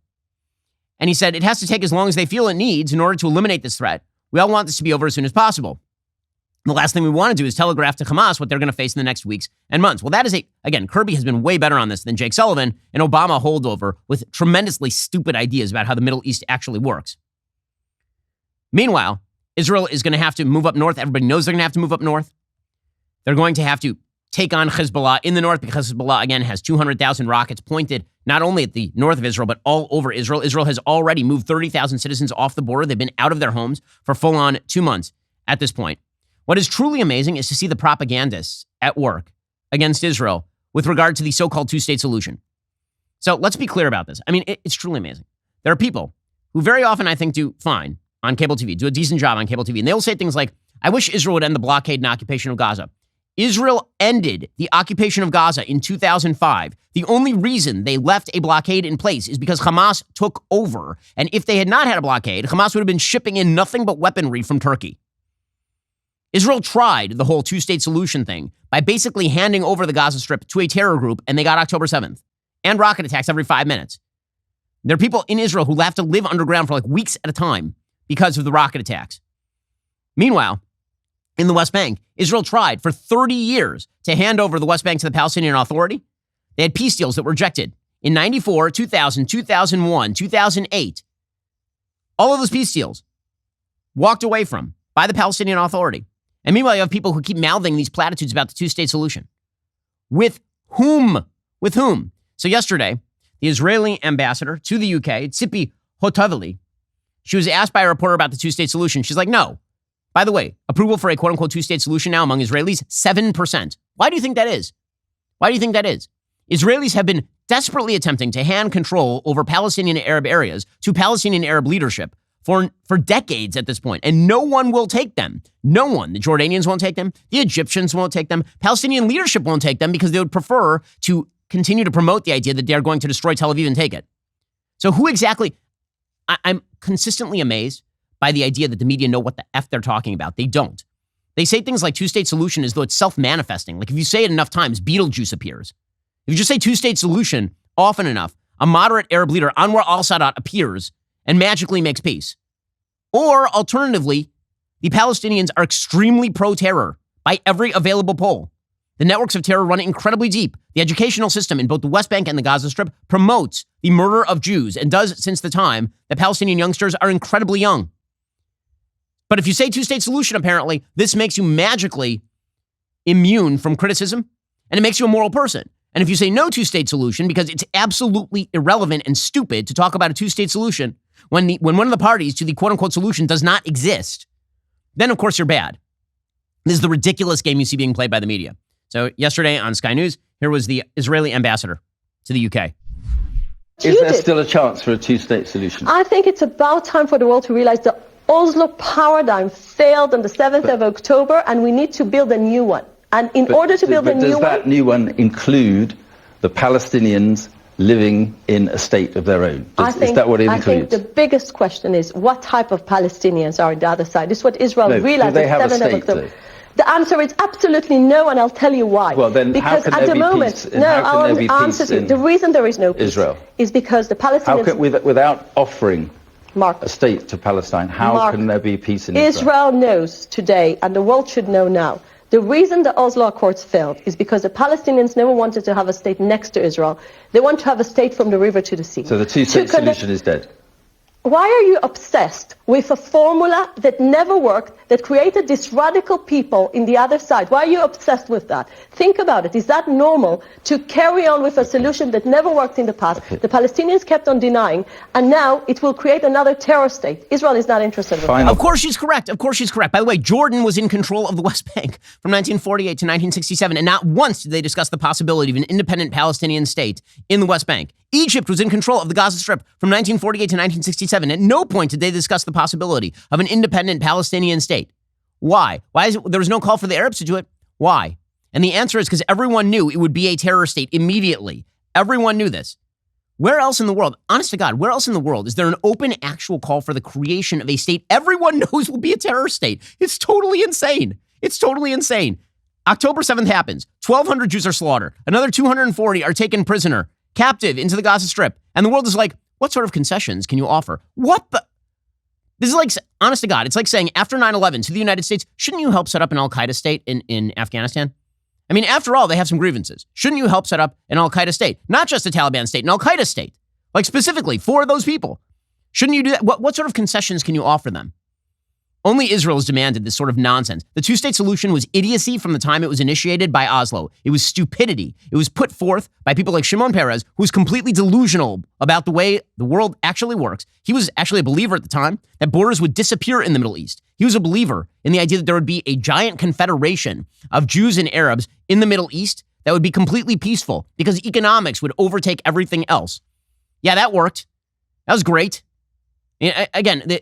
And he said it has to take as long as they feel it needs in order to eliminate this threat. We all want this to be over as soon as possible. The last thing we want to do is telegraph to Hamas what they're going to face in the next weeks and months. Well, that is again, Kirby has been way better on this than Jake Sullivan, an Obama holdover with tremendously stupid ideas about how the Middle East actually works. Meanwhile, Israel is going to have to move up north. Everybody knows they're going to have to move up north. They're going to have to take on Hezbollah in the north because Hezbollah, again, has 200,000 rockets pointed not only at the north of Israel, but all over Israel. Israel has already moved 30,000 citizens off the border. They've been out of their homes for full-on 2 months at this point. What is truly amazing is to see the propagandists at work against Israel with regard to the so-called two-state solution. So let's be clear about this. I mean, it's truly amazing. There are people who very often, I think, do fine on cable TV, do a decent job on cable TV, and they will say things like, I wish Israel would end the blockade and occupation of Gaza. Israel ended the occupation of Gaza in 2005. The only reason they left a blockade in place is because Hamas took over. And if they had not had a blockade, Hamas would have been shipping in nothing but weaponry from Turkey. Israel tried the whole two-state solution thing by basically handing over the Gaza Strip to a terror group, and they got October 7th. And rocket attacks every 5 minutes. There are people in Israel who have to live underground for like weeks at a time because of the rocket attacks. Meanwhile, in the West Bank, Israel tried for 30 years to hand over the West Bank to the Palestinian Authority. They had peace deals that were rejected in 94, 2000, 2001, 2008. All of those peace deals walked away from by the Palestinian Authority. And meanwhile, you have people who keep mouthing these platitudes about the two-state solution. With whom? With whom? So yesterday, the Israeli ambassador to the UK, Tzipi Hotovely, she was asked by a reporter about the two-state solution. She's like, no, By the way, approval for a quote-unquote two-state solution now among Israelis, 7%. Why do you think that is? Why do you think that is? Israelis have been desperately attempting to hand control over Palestinian Arab areas to Palestinian Arab leadership for decades at this point, and no one will take them. No one. The Jordanians won't take them. The Egyptians won't take them. Palestinian leadership won't take them because they would prefer to continue to promote the idea that they are going to destroy Tel Aviv and take it. So who exactly? I'm consistently amazed by the idea that the media know what the F they're talking about. They don't. They say things like two-state solution as though it's self-manifesting. Like if you say it enough times, Beetlejuice appears. If you just say two-state solution often enough, a moderate Arab leader, Anwar al-Sadat, appears and magically makes peace. Or alternatively, the Palestinians are extremely pro-terror by every available poll. The networks of terror run incredibly deep. The educational system in both the West Bank and the Gaza Strip promotes the murder of Jews and does since the time that Palestinian youngsters are incredibly young. But if you say two-state solution, apparently, this makes you magically immune from criticism, and it makes you a moral person. And if you say no two-state solution, because it's absolutely irrelevant and stupid to talk about a two-state solution when one of the parties to the quote-unquote solution does not exist, then, of course, you're bad. This is the ridiculous game you see being played by the media. So yesterday on Sky News, here was the Israeli ambassador to the UK.
Is there still a chance for a two-state solution?
I think it's about time for the world to realize the Oslo paradigm failed on the 7th of October, and we need to build a new one. And in order to build a new one...
Does that new one include the Palestinians living in a state of their own? Is that what it includes?
I think the biggest question is what type of Palestinians are on the other side. This is what Israel realized on the 7th of October.
Though?
The answer is absolutely no, and I'll tell you why.
Well, then
because
how can there be peace?
The reason there is no peace
Israel
is because the Palestinians...
without offering a state to Palestine, how can there be peace in Israel?
Israel knows today, and the world should know now, the reason the Oslo Accords failed is because the Palestinians never wanted to have a state next to Israel. They want to have a state from the river to the sea.
So the two-state solution is dead?
Why are you obsessed with a formula that never worked, that created these radical people in the other side? Why are you obsessed with that? Think about it. Is that normal to carry on with a solution that never worked in the past? Okay. The Palestinians kept on denying, and now it will create another terror state. Israel is not interested in that.
Of course she's correct. Of course she's correct. By the way, Jordan was in control of the West Bank from 1948 to 1967, and not once did they discuss the possibility of an independent Palestinian state in the West Bank. Egypt was in control of the Gaza Strip from 1948 to 1967. At no point did they discuss the possibility of an independent Palestinian state. Why? Why is it there was no call for the Arabs to do it? Why? And the answer is because everyone knew it would be a terror state immediately. Everyone knew this. Where else in the world, honest to God, where else in the world is there an open actual call for the creation of a state everyone knows will be a terror state? It's totally insane. It's totally insane. October 7th happens. 1,200 Jews are slaughtered. Another 240 are taken prisoner, captive into the Gaza Strip. And the world is like, what sort of concessions can you offer? What the? This is like, honest to God, it's like saying after 9/11 to the United States, shouldn't you help set up an al-Qaeda state in Afghanistan? I mean, after all, they have some grievances. Shouldn't you help set up an al-Qaeda state? Not just a Taliban state, an al-Qaeda state. Like specifically for those people. Shouldn't you do that? What sort of concessions can you offer them? Only Israel has demanded this sort of nonsense. The two-state solution was idiocy from the time it was initiated by Oslo. It was stupidity. It was put forth by people like Shimon Peres, who was completely delusional about the way the world actually works. He was actually a believer at the time that borders would disappear in the Middle East. He was a believer in the idea that there would be a giant confederation of Jews and Arabs in the Middle East that would be completely peaceful because economics would overtake everything else. Yeah, that worked. That was great. Again,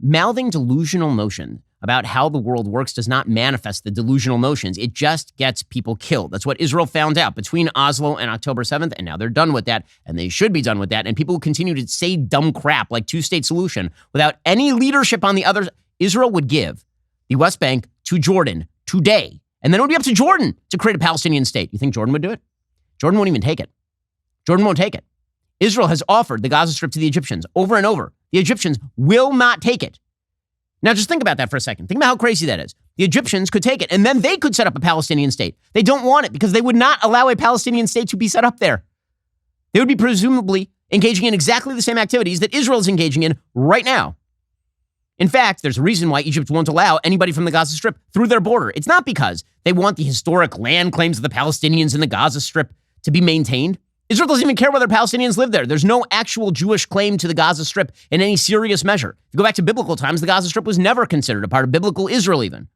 mouthing delusional notion about how the world works does not manifest the delusional notions. It just gets people killed. That's what Israel found out between Oslo and October 7th, and now they're done with that, and they should be done with that, and people will continue to say dumb crap like two-state solution without any leadership on the other. Israel would give the West Bank to Jordan today, and then it would be up to Jordan to create a Palestinian state. You think Jordan would do it? Jordan won't even take it. Jordan won't take it. Israel has offered the Gaza Strip to the Egyptians over and over. The Egyptians will not take it. Now, just think about that for a second. Think about how crazy that is. The Egyptians could take it, and then they could set up a Palestinian state. They don't want it because they would not allow a Palestinian state to be set up there. They would be presumably engaging in exactly the same activities that Israel is engaging in right now. In fact, there's a reason why Egypt won't allow anybody from the Gaza Strip through their border. It's not because they want the historic land claims of the Palestinians in the Gaza Strip to be maintained. Israel doesn't even care whether Palestinians live there. There's no actual Jewish claim to the Gaza Strip in any serious measure. If you go back to biblical times, the Gaza Strip was never considered a part of biblical Israel even.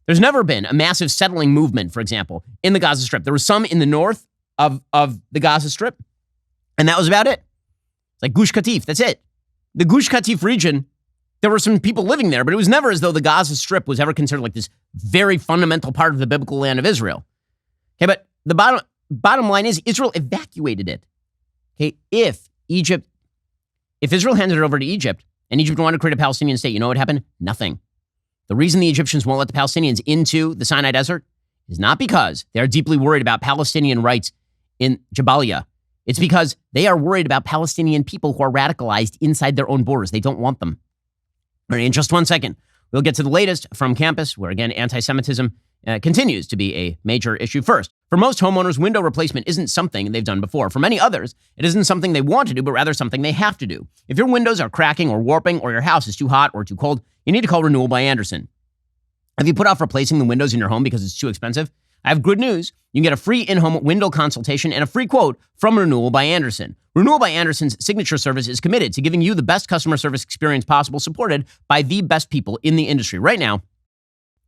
There's never been a massive settling movement, for example, in the Gaza Strip. There was some in the north of the Gaza Strip, and that was about it. Like Gush Katif, that's it. The Gush Katif region, there were some people living there, but it was never as though the Gaza Strip was ever considered like this very fundamental part of the biblical land of Israel. Okay, but the bottom line is Israel evacuated it. Okay, if Israel handed it over to Egypt and Egypt wanted to create a Palestinian state, you know what happened? Nothing. The reason the Egyptians won't let the Palestinians into the Sinai Desert is not because they are deeply worried about Palestinian rights in Jabalia. It's because they are worried about Palestinian people who are radicalized inside their own borders. They don't want them. All right, in just 1 second, we'll get to the latest from campus, where, again, anti-Semitism continues to be a major issue. First, for most homeowners, window replacement isn't something they've done before. For many others, it isn't something they want to do, but rather something they have to do. If your windows are cracking or warping, or your house is too hot or too cold, you need to call Renewal by Andersen. Have you put off replacing the windows in your home because it's too expensive? I have good news. You can get a free in-home window consultation and a free quote from Renewal by Andersen. Renewal by Andersen's signature service is committed to giving you the best customer service experience possible, supported by the best people in the industry. Right now,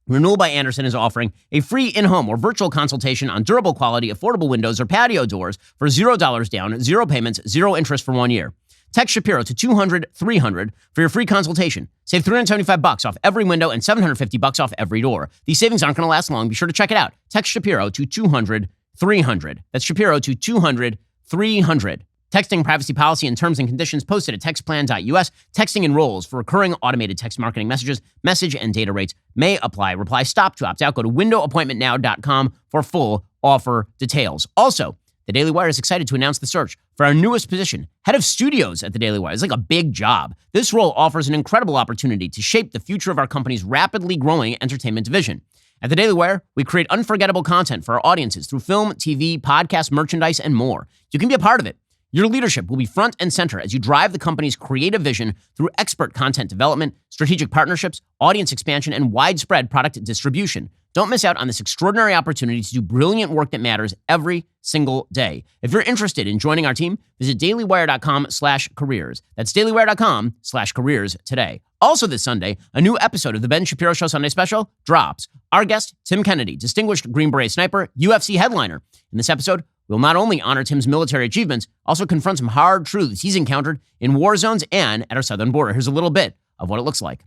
Renewal by Andersen is offering a free in-home or virtual consultation on durable quality, affordable windows or patio doors for $0 down, 0 payments, 0 interest for 1 year. Text Shapiro to 200-300 for your free consultation. Save $375 off every window and $750 off every door. These savings aren't going to last long. Be sure to check it out. Text Shapiro to 200-300. That's Shapiro to 200-300. Texting privacy policy and terms and conditions posted at textplan.us. Texting enrolls for recurring automated text marketing messages. Message and data rates may apply. Reply stop to opt out. Go to windowappointmentnow.com for full offer details. Also, the Daily Wire is excited to announce the search for our newest position, head of studios at the Daily Wire. It's like a big job. This role offers an incredible opportunity to shape the future of our company's rapidly growing entertainment division. At the Daily Wire, we create unforgettable content for our audiences through film, TV, podcast, merchandise, and more. You can be a part of it. Your leadership will be front and center as you drive the company's creative vision through expert content development, strategic partnerships, audience expansion, and widespread product distribution. Don't miss out on this extraordinary opportunity to do brilliant work that matters every single day. If you're interested in joining our team, visit dailywire.com/careers. That's dailywire.com/careers today. Also this Sunday, a new episode of the Ben Shapiro Show Sunday Special drops. Our guest, Tim Kennedy, distinguished Green Beret sniper, UFC headliner. In this episode, we'll not only honor Tim's military achievements, also confront some hard truths he's encountered in war zones and at our southern border. Here's a little bit of what it looks like.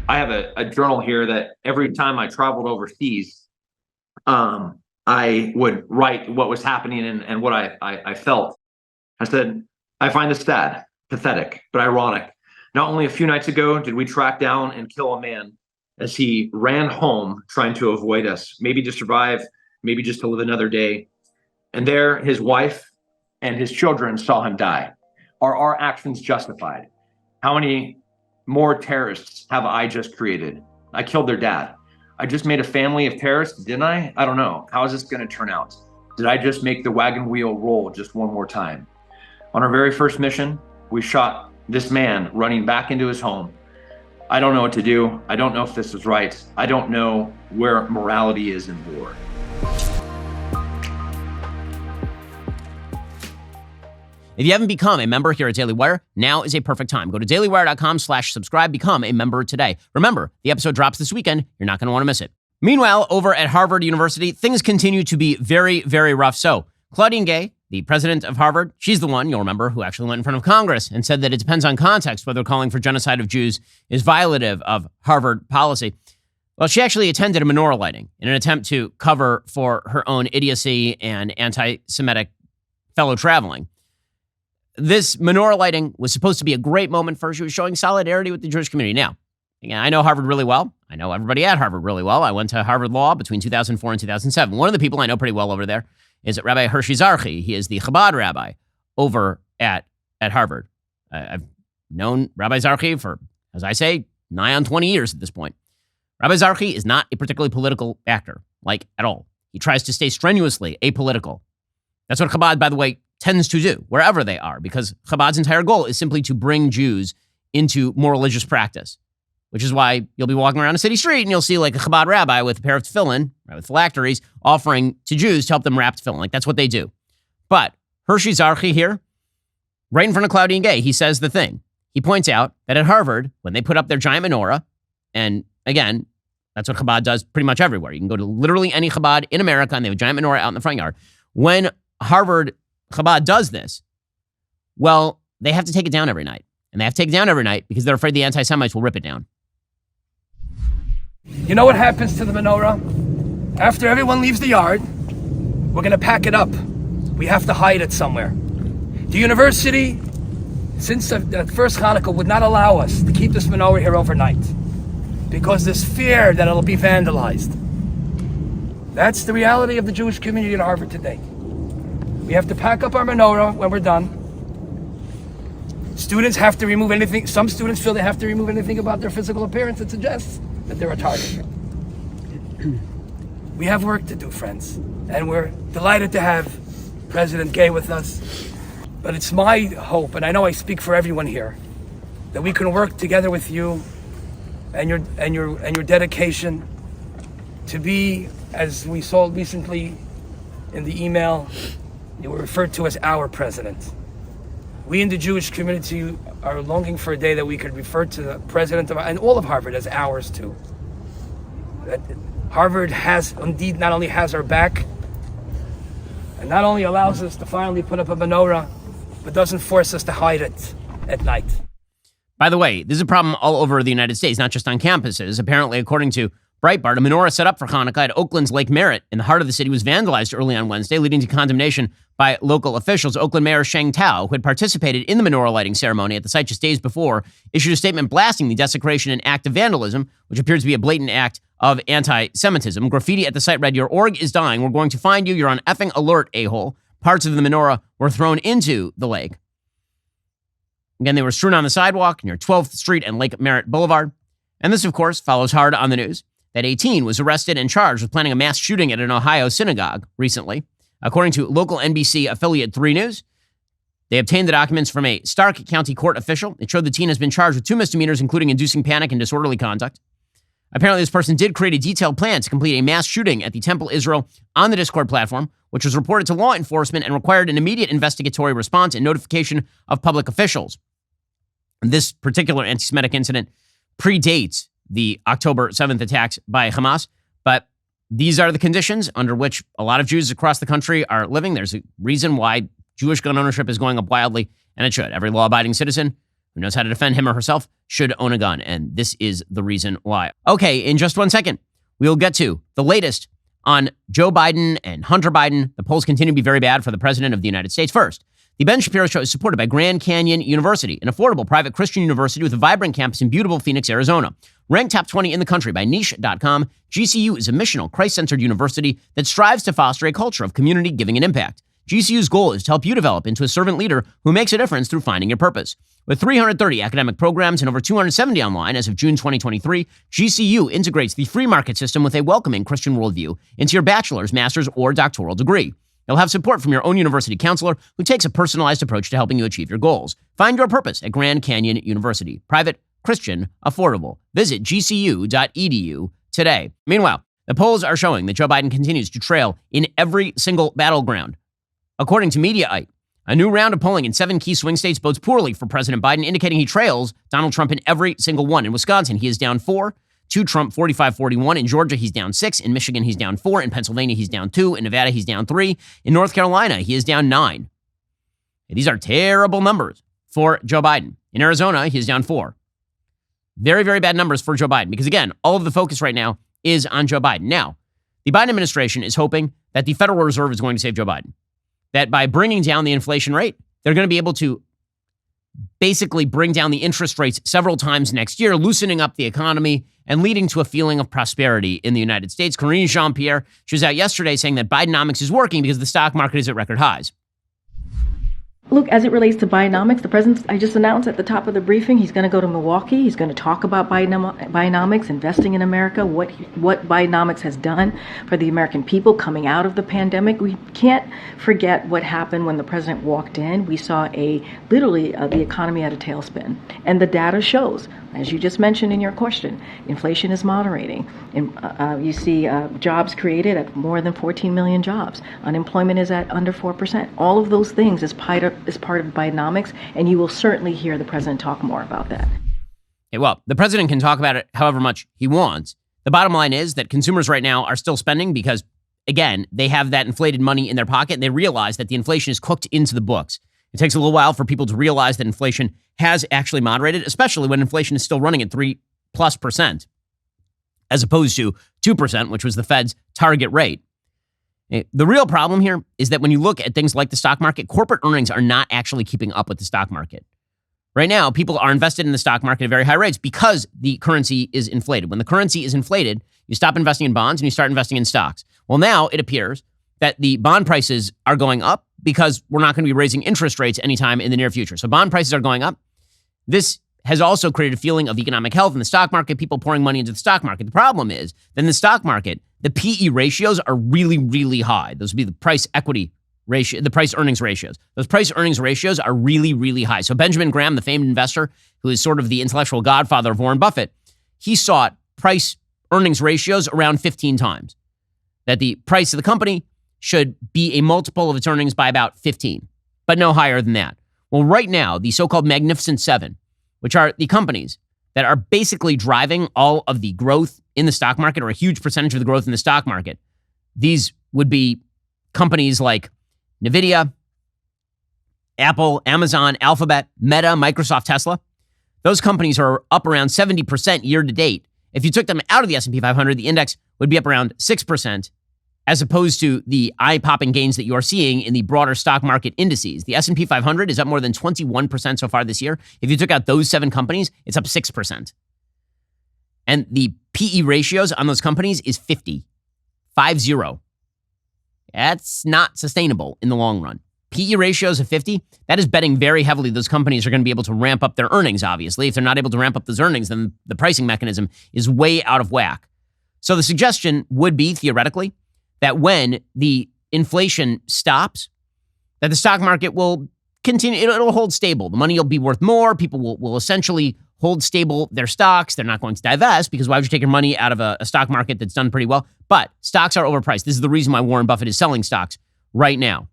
I have a journal here that every time I traveled overseas, I would write what was happening and what I felt. I said, I find this sad, pathetic, but ironic. Not only a few nights ago did we track down and kill a man as he ran home trying to avoid us, maybe to survive, maybe just to live another day. And there, his wife and his children saw him die. Are our actions justified? How many more terrorists have I just created? I killed their dad. I just made a family of terrorists, didn't I? I don't know. How is this going to turn out? Did I just make the wagon wheel roll just one more time? On our very first mission, we shot this man running back into his home. I don't know what to do. I don't know if this is right. I don't know where morality is in war.
If you haven't become a member here at Daily Wire, now is a perfect time. Go to dailywire.com/subscribe. Become a member today. Remember, the episode drops this weekend. You're not going to want to miss it. Meanwhile, over at Harvard University, things continue to be very, very rough. So, Claudine Gay, the president of Harvard, she's the one, you'll remember, who actually went in front of Congress and said that it depends on context whether calling for genocide of Jews is violative of Harvard policy. Well, she actually attended a menorah lighting in an attempt to cover for her own idiocy and anti-Semitic fellow traveling. This menorah lighting was supposed to be a great moment for her. She was showing solidarity with the Jewish community. Now, again, I know Harvard really well. I know everybody at Harvard really well. I went to Harvard Law between 2004 and 2007. One of the people I know pretty well over there is Rabbi Hershey Zarchi. He is the Chabad rabbi over at Harvard. I've known Rabbi Zarchi for, as I say, nigh on 20 years at this point. Rabbi Zarchi is not a particularly political actor, like at all. He tries to stay strenuously apolitical. That's what Chabad, by the way, tends to do wherever they are, because Chabad's entire goal is simply to bring Jews into more religious practice, which is why you'll be walking around a city street and you'll see like a Chabad rabbi with a pair of tefillin, right, with phylacteries, offering to Jews to help them wrap tefillin. Like that's what they do. But Hershey Zarchi here, right in front of Cloudy and Gay, he says the thing. He points out that at Harvard, when they put up their giant menorah, and again, that's what Chabad does pretty much everywhere. You can go to literally any Chabad in America, and they have a giant menorah out in the front yard. When Harvard Chabad does this, well, they have to take it down every night. And they have to take it down every night because they're afraid the anti-Semites will rip it down.
You know what happens to the menorah? After everyone leaves the yard, we're going to pack it up. We have to hide it somewhere. The university, since the first Hanukkah, would not allow us to keep this menorah here overnight because there's fear that it'll be vandalized. That's the reality of the Jewish community at Harvard today. We have to pack up our menorah when we're done. Students have to remove anything. Some students feel they have to remove anything about their physical appearance that suggests that they're a target. We have work to do, friends, and we're delighted to have President Gay with us. But it's my hope, and I know I speak for everyone here, that we can work together with you and your dedication to be, as we saw recently in the email, you were referred to as our president. We in the Jewish community are longing for a day that we could refer to the president of, and all of Harvard as ours too. That Harvard has indeed not only has our back, and not only allows us to finally put up a menorah, but doesn't force us to hide it at night.
By the way, this is a problem all over the United States, not just on campuses. Apparently, according to Breitbart, a menorah set up for Hanukkah at Oakland's Lake Merritt in the heart of the city was vandalized early on Wednesday, leading to condemnation by local officials. Oakland Mayor Sheng Tao, who had participated in the menorah lighting ceremony at the site just days before, issued a statement blasting the desecration and act of vandalism, which appears to be a blatant act of anti-Semitism. Graffiti at the site read, "Your org is dying. We're going to find you. You're on effing alert, a-hole." Parts of the menorah were thrown into the lake. Again, they were strewn on the sidewalk near 12th Street and Lake Merritt Boulevard. And this, of course, follows hard on the news that a teen was arrested and charged with planning a mass shooting at an Ohio synagogue recently. According to local NBC affiliate 3 News, they obtained the documents from a Stark County court official. It showed the teen has been charged with 2 misdemeanors, including inducing panic and disorderly conduct. Apparently, this person did create a detailed plan to complete a mass shooting at the Temple Israel on the Discord platform, which was reported to law enforcement and required an immediate investigatory response and notification of public officials. And this particular anti-Semitic incident predates the October 7th attacks by Hamas, but these are the conditions under which a lot of Jews across the country are living. There's a reason why Jewish gun ownership is going up wildly, and it should. Every law-abiding citizen who knows how to defend him or herself should own a gun, and this is the reason why. Okay, in just 1 second, we'll get to the latest on Joe Biden and Hunter Biden. The polls continue to be very bad for the president of the United States. First, the Ben Shapiro Show is supported by Grand Canyon University, an affordable private Christian university with a vibrant campus in beautiful Phoenix, Arizona. Ranked top 20 in the country by Niche.com, GCU is a missional, Christ-centered university that strives to foster a culture of community, giving, and impact. GCU's goal is to help you develop into a servant leader who makes a difference through finding your purpose. With 330 academic programs and over 270 online as of June 2023, GCU integrates the free market system with a welcoming Christian worldview into your bachelor's, master's, or doctoral degree. You'll have support from your own university counselor who takes a personalized approach to helping you achieve your goals. Find your purpose at Grand Canyon University. Private, Christian, affordable. Visit gcu.edu today. Meanwhile, the polls are showing that Joe Biden continues to trail in every single battleground. According to Mediaite, a new round of polling in 7 key swing states bodes poorly for President Biden, indicating he trails Donald Trump in every single one. In Wisconsin, he is down 4 to Trump, 45-41. In Georgia, he's down 6. In Michigan, he's down 4. In Pennsylvania, he's down 2. In Nevada, he's down 3. In North Carolina, he is down 9. These are terrible numbers for Joe Biden. In Arizona, he is down 4. Very, very bad numbers for Joe Biden because, again, all of the focus right now is on Joe Biden. Now, the Biden administration is hoping that the Federal Reserve is going to save Joe Biden, that by bringing down the inflation rate, they're going to be able to basically bring down the interest rates several times next year, loosening up the economy and leading to a feeling of prosperity in the United States. Karine Jean-Pierre, she was out yesterday saying that Bidenomics is working because the stock market is at record highs.
Look, as it relates to Bidenomics, the president, I just announced at the top of the briefing, he's going to go to Milwaukee. He's going to talk about Bidenomics, investing in America, what Bidenomics has done for the American people coming out of the pandemic. We can't forget what happened when the president walked in. We saw literally the economy at a tailspin. And the data shows, as you just mentioned in your question, inflation is moderating. And you see jobs created at more than 14 million jobs. Unemployment is at under 4%. All of those things is part of Bidenomics, and you will certainly hear the president talk more about that.
Okay, well, the president can talk about it however much he wants. The bottom line is that consumers right now are still spending because, again, they have that inflated money in their pocket, and they realize that the inflation is cooked into the books. It takes a little while for people to realize that inflation has actually moderated, especially when inflation is still running at 3+%, as opposed to 2%, which was the Fed's target rate. The real problem here is that when you look at things like the stock market, corporate earnings are not actually keeping up with the stock market. Right now, people are invested in the stock market at very high rates because the currency is inflated. When the currency is inflated, you stop investing in bonds and you start investing in stocks. Well, now it appears that the bond prices are going up because we're not going to be raising interest rates anytime in the near future. So bond prices are going up. This has also created a feeling of economic health in the stock market, people pouring money into the stock market. The problem is that in the stock market, the PE ratios are really, really high. Those would be the price equity ratio, the price earnings ratios. Those price earnings ratios are really, really high. So Benjamin Graham, the famed investor, who is sort of the intellectual godfather of Warren Buffett, he sought price earnings ratios around 15 times. That the price of the company should be a multiple of its earnings by about 15, but no higher than that. Well, right now, the so-called Magnificent Seven, which are the companies that are basically driving all of the growth in the stock market, or a huge percentage of the growth in the stock market. These would be companies like NVIDIA, Apple, Amazon, Alphabet, Meta, Microsoft, Tesla. Those companies are up around 70% year to date. If you took them out of the S&P 500, the index would be up around 6%, as opposed to the eye-popping gains that you are seeing in the broader stock market indices. The S&P 500 is up more than 21% so far this year. If you took out those 7 companies, it's up 6%. And the PE ratios on those companies is 50. That's not sustainable in the long run. PE ratios of 50, that is betting very heavily those companies are going to be able to ramp up their earnings, obviously. If they're not able to ramp up those earnings, then the pricing mechanism is way out of whack. So the suggestion would be, theoretically, that when the inflation stops, that the stock market will continue, it'll hold stable. The money will be worth more. People will essentially hold stable their stocks. They're not going to divest, because why would you take your money out of a stock market that's done pretty well? But stocks are overpriced. This is the reason why Warren Buffett is selling stocks right now.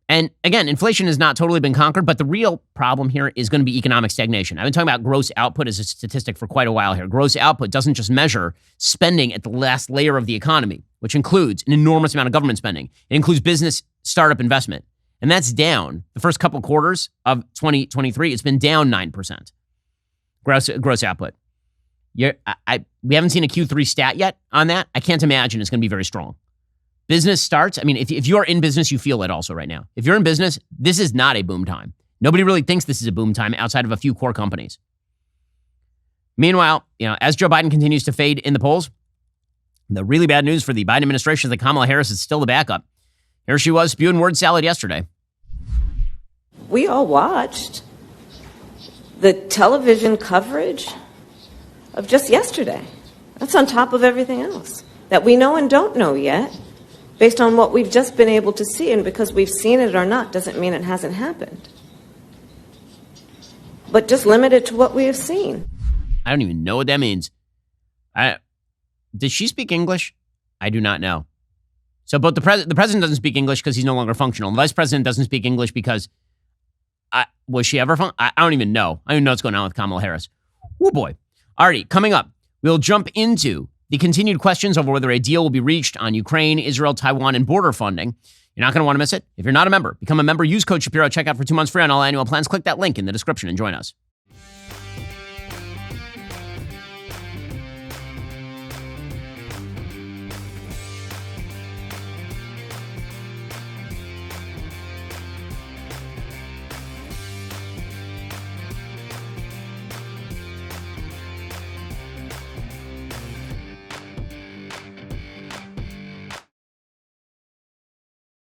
And again, inflation has not totally been conquered, but the real problem here is going to be economic stagnation. I've been talking about gross output as a statistic for quite a while here. Gross output doesn't just measure spending at the last layer of the economy, which includes an enormous amount of government spending. It includes business startup investment. And that's down. The first couple quarters of 2023, it's been down 9%. Gross output. We haven't seen a Q3 stat yet on that. I can't imagine it's going to be very strong. Business starts. I mean, if you are in business, you feel it also right now. If you're in business, this is not a boom time. Nobody really thinks this is a boom time outside of a few core companies. Meanwhile, as Joe Biden continues to fade in the polls, the really bad news for the Biden administration is that Kamala Harris is still the backup. Here she was spewing word salad yesterday.
We all watched the television coverage of just yesterday. That's on top of everything else that we know and don't know yet, based on what we've just been able to see. And because we've seen it or not doesn't mean it hasn't happened. But just limited to what we have seen.
I don't even know what that means. Does she speak English? I do not know. So both the president doesn't speak English because he's no longer functional. The vice president doesn't speak English because was she ever I don't even know. I don't even know what's going on with Kamala Harris. Oh boy. Alrighty, coming up, we'll jump into the continued questions over whether a deal will be reached on Ukraine, Israel, Taiwan, and border funding. You're not going to want to miss it. If you're not a member, become a member. Use code Shapiro. Check out for 2 months free on all annual plans. Click that link in the description and join us.